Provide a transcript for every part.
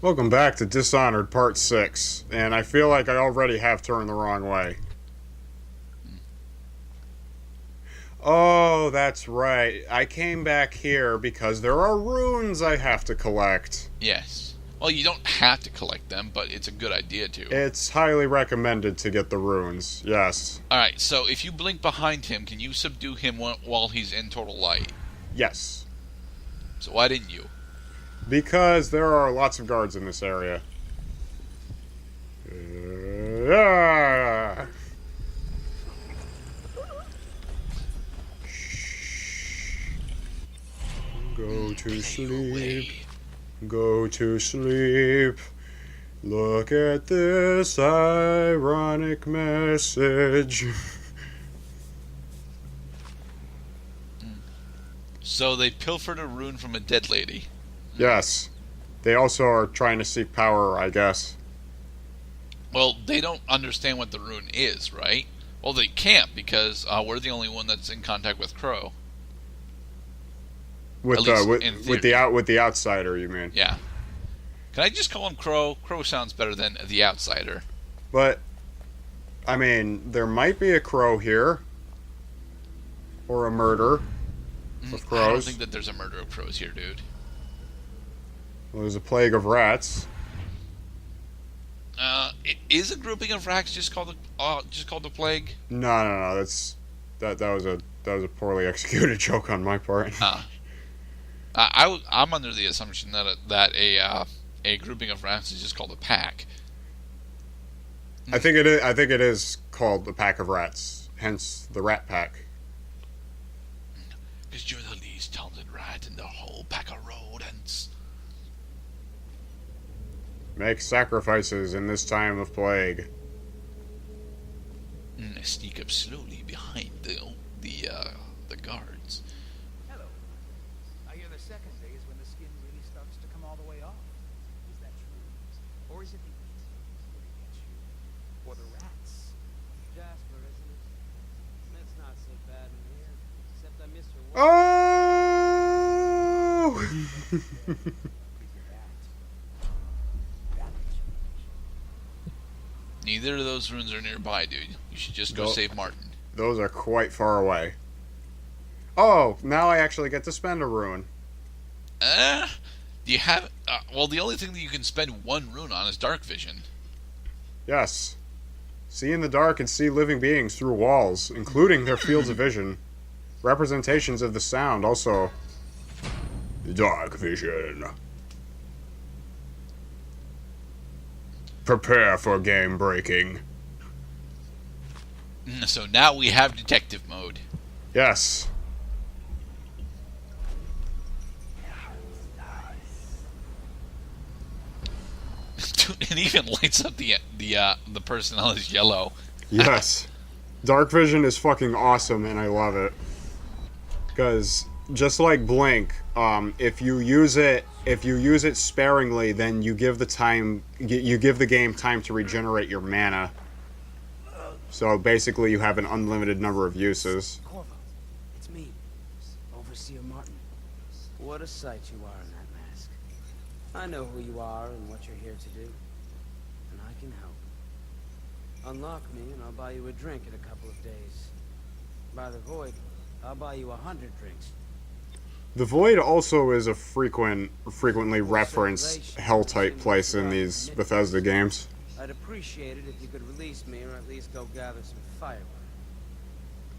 Welcome back to Dishonored Part 6, and I feel like I already have turned the wrong way. Oh, that's right. I came back here because there are runes I have to collect. Yes. Well, you don't have to collect them, but it's a good idea to. It's highly recommended to get the runes, yes. Alright, so if you blink behind him, can you subdue him while he's in total light? Yes. So why didn't you? Because there are lots of guards in this area. Ah! Go to sleep. Go to sleep. Look at this ironic message. So they pilfered a rune from a dead lady. Yes. They also are trying to seek power, I guess. Well, they don't understand what the rune is, right? Well, they can't because we're the only one that's in contact with Crow. With the outsider, you mean? Yeah. Can I just call him Crow? Crow sounds better than the outsider. But I mean, there might be a crow here, or a murder of crows. I don't think that there's a murder of crows here, dude. Well, there's a plague of rats. Is a grouping of rats just called the plague? No. That was a poorly executed joke on my part. I'm under the assumption that a grouping of rats is just called a pack. I think it is called the pack of rats. Hence the rat pack. Because you're the least talented rat in the whole pack of rodents. Make sacrifices in this time of plague. I sneak up slowly behind the guards. Hello. I hear the second day is when the skin really starts to come all the way off. Is that true? Or is it the eating that gets you? Or the rats? Jasper, isn't it? It's not so bad in here, except I miss your Oh! Neither of those runes are nearby, dude. You should just go save Martin. Those are quite far away. Oh, now I actually get to spend a rune. Do you have... well, the only thing that you can spend one rune on is dark vision. Yes. See in the dark and see living beings through walls, including their fields of vision. Representations of the sound also. Dark vision. Prepare for game breaking. So now we have detective mode. Yes. Dude, it even lights up the person on his yellow. Yes. Dark vision is fucking awesome and I love it. Because just like Blink, if you use it sparingly, then you give the game time to regenerate your mana. So basically, you have an unlimited number of uses. Corvo, it's me, Overseer Martin. What a sight you are in that mask. I know who you are and what you're here to do, and I can help. Unlock me, and I'll buy you a drink in a couple of days. By the Void, I'll buy you 100 drinks. The Void also is a frequently referenced hell-type place in these Bethesda games. I'd appreciate it if you could release me, or at least go gather some firewood.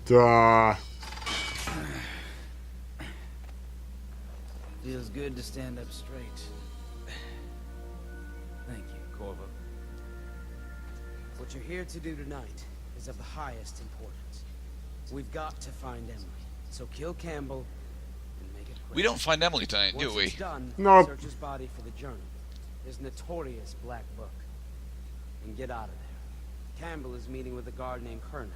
Duh. Feels good to stand up straight. Thank you, Corvo. What you're here to do tonight is of the highest importance. We've got to find Emily, so kill Campbell and make it quick. We don't find Emily tonight, do Once we? it's done, Nope. search his body for the journal, his notorious black book, and get out of there. Campbell is meeting with a guard named Kernow,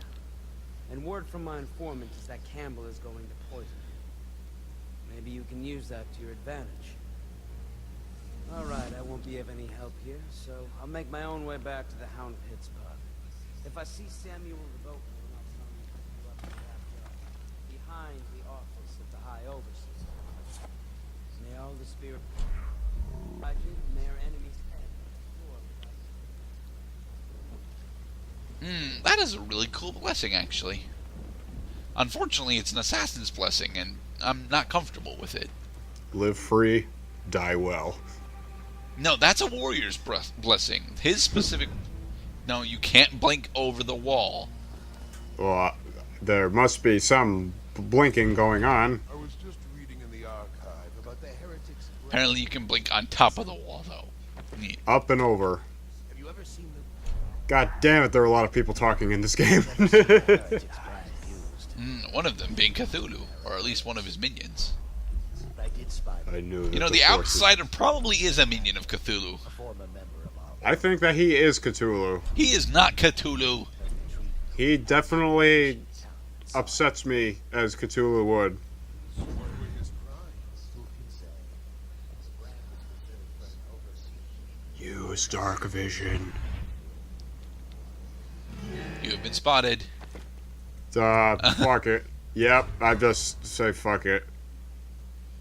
and word from my informant is that Campbell is going to poison him. Maybe you can use that to your advantage. Alright, I won't be of any help here, so I'll make my own way back to the Hound Pits pub. If I see Samuel the boatman, I'll tell him to pick you up in that yard, behind the office of the High Overseer. May all the spirit guide you, may our enemies That is a really cool blessing, actually. Unfortunately, it's an assassin's blessing, and I'm not comfortable with it. Live free, die well. No, that's a warrior's blessing. His specific... No, you can't blink over the wall. Well, there must be some blinking going on. I was just reading in the archive about the heretics. Apparently you can blink on top of the wall, though. Neat. Up and over. Have you ever seen the God damn it, there are a lot of people talking in this game. heretics brand used? One of them being Cthulhu, or at least one of his minions. I did spy I knew that You know, the forces- outsider probably is a minion of Cthulhu. a former member of our I think that he is Cthulhu. He is not Cthulhu. He definitely upsets me as Cthulhu would. What were his crimes? Who can say? The brand was reserved for an overseer. Use dark vision. You have been spotted. Fuck it. Yep, I just say fuck it.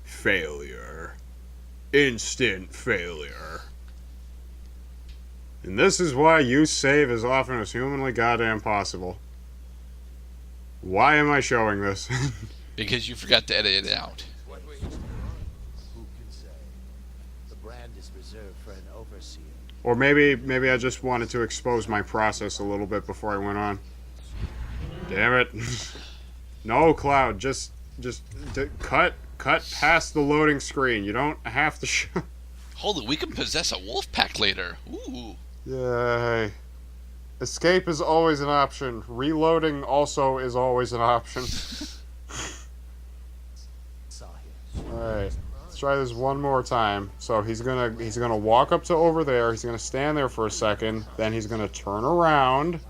Failure. Instant failure. And this is why you save as often as humanly goddamn possible. Why am I showing this? Because you forgot to edit it out. What were his crimes? Who can say? The brand is reserved for an overseer. Or maybe I just wanted to expose my process a little bit before I went on. Damn it. No, Cloud, just cut past the loading screen. You don't have to show. Hold it, we can possess a wolf pack later. Ooh. Yay. Escape is always an option. Reloading also is always an option. Saw him. Alright. Let's try this one more time. So he's gonna walk up to over there, he's gonna stand there for a second, then he's gonna turn around.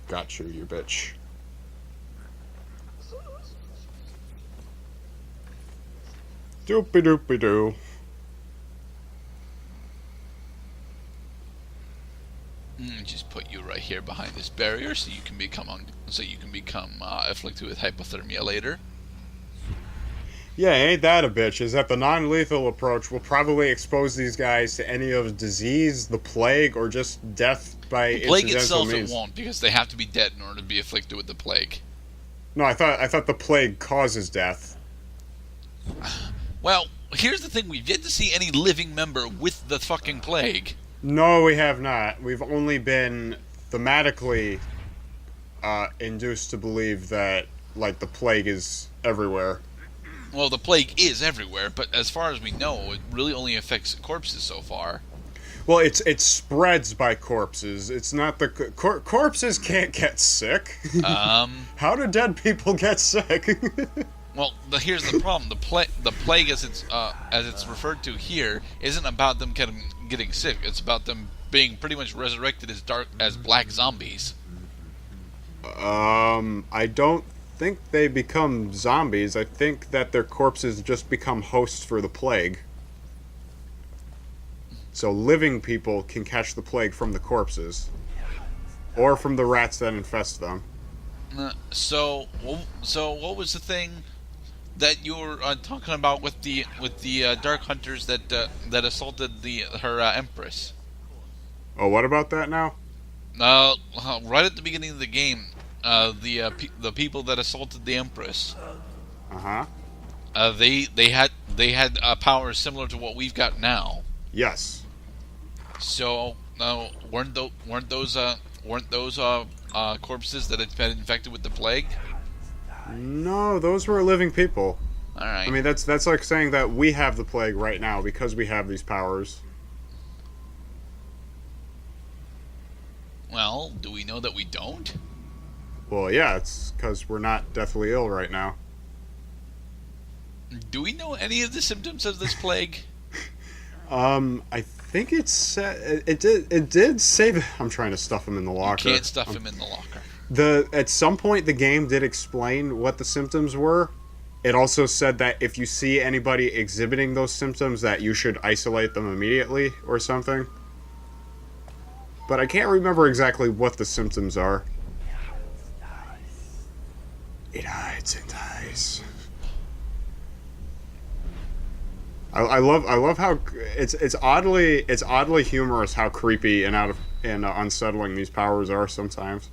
Got you, you bitch. Doopy doopy doo. Just put you right here behind this barrier, so you can become afflicted with hypothermia later. Yeah, ain't that a bitch? Is that the non-lethal approach will probably expose these guys to any of disease, the plague, or just death by The plague incidental itself means. it won't, because they have to be dead in order to be afflicted with the plague. No, I thought the plague causes death. Well, here's the thing: we've yet to see any living member with the fucking plague. No, we have not. We've only been thematically induced to believe that, like, the plague is everywhere. Well, the plague is everywhere, but as far as we know, it really only affects corpses so far. Well, it spreads by corpses. It's not the corpses can't get sick. How do dead people get sick? Well, here's the problem: the plague, as it's referred to here, isn't about them getting sick. It's about them being pretty much resurrected as black zombies. I don't think they become zombies. I think that their corpses just become hosts for the plague. So living people can catch the plague from the corpses, or from the rats that infest them. So what was the thing that you were talking about with the dark hunters that assaulted her empress? Oh, what about that now? Right at the beginning of the game, the people that assaulted the empress, they had powers similar to what we've got now. Yes. So weren't those corpses that had been infected with the plague? No, those were living people. All right. I mean, that's like saying that we have the plague right now because we have these powers. Well, do we know that we don't? Well, yeah, it's because we're not deathly ill right now. Do we know any of the symptoms of this plague? I think it said it did say that. I'm trying to stuff him in the locker. You can't stuff him in the locker. At some point the game did explain what the symptoms were. It also said that if you see anybody exhibiting those symptoms, that you should isolate them immediately or something. But I can't remember exactly what the symptoms are. It hides and dies. I love how it's oddly humorous how creepy and out and unsettling these powers are sometimes.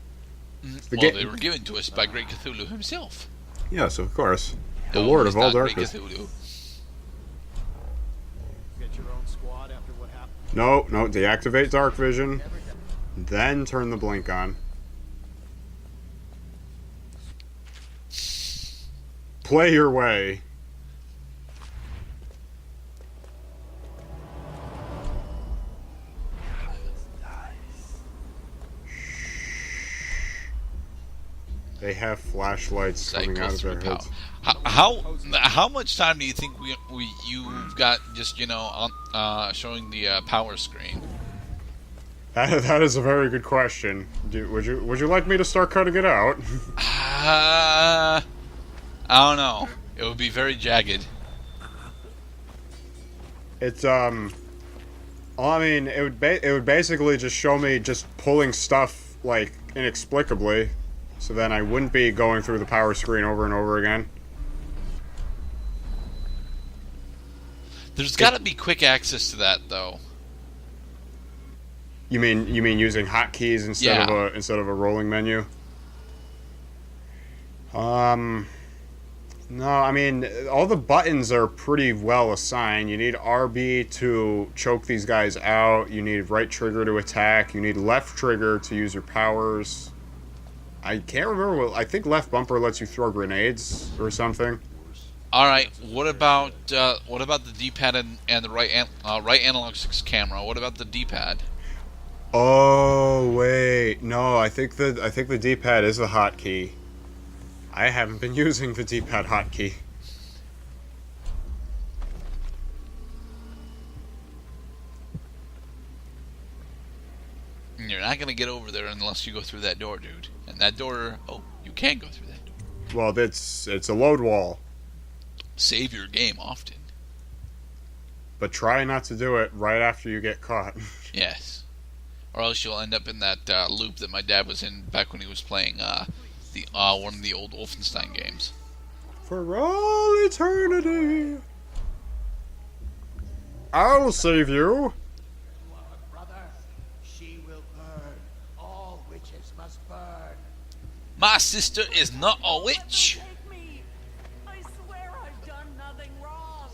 Well, they were given to us by Great Cthulhu himself. Yes, of course. The No, Lord he's of all not Great darkness. Cthulhu. Get your own squad after what happened. No, deactivate dark vision, then turn the blink on. Play your way. They have flashlights coming out of their heads. How much time do you think you've got just on showing the power screen? That is a very good question. Would you like me to start cutting it out? I don't know. It would be very jagged. It's well, I mean, it would basically just show me just pulling stuff like inexplicably, so then I wouldn't be going through the power screen over and over again. There's got to be quick access to that, though. You mean using hotkeys instead of a rolling menu? No, I mean, all the buttons are pretty well assigned. You need RB to choke these guys out. You need right trigger to attack. You need left trigger to use your powers. I can't remember I think left bumper lets you throw grenades or something. All right. What about the D-pad and the right analog sticks camera? What about the D-pad? Oh wait, no, I think the D-pad is a hotkey. I haven't been using the D-pad hotkey. You're not gonna get over there unless you go through that door, dude. And that door, you can go through that door. Well, it's a load wall, Save your game often. but try not to do it right after you get caught. Yes. Or else you'll end up in that loop that my dad was in back when he was playing one of the old Wolfenstein games. For all eternity, I'll save you. Brother, she will burn. All witches must burn. My sister is not a witch. Take me. I swear I've done nothing wrong.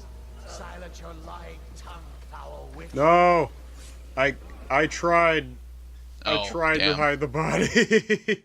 Silence your lying tongue, foul witch. No, I tried. I Oh, tried to damn. hide the body.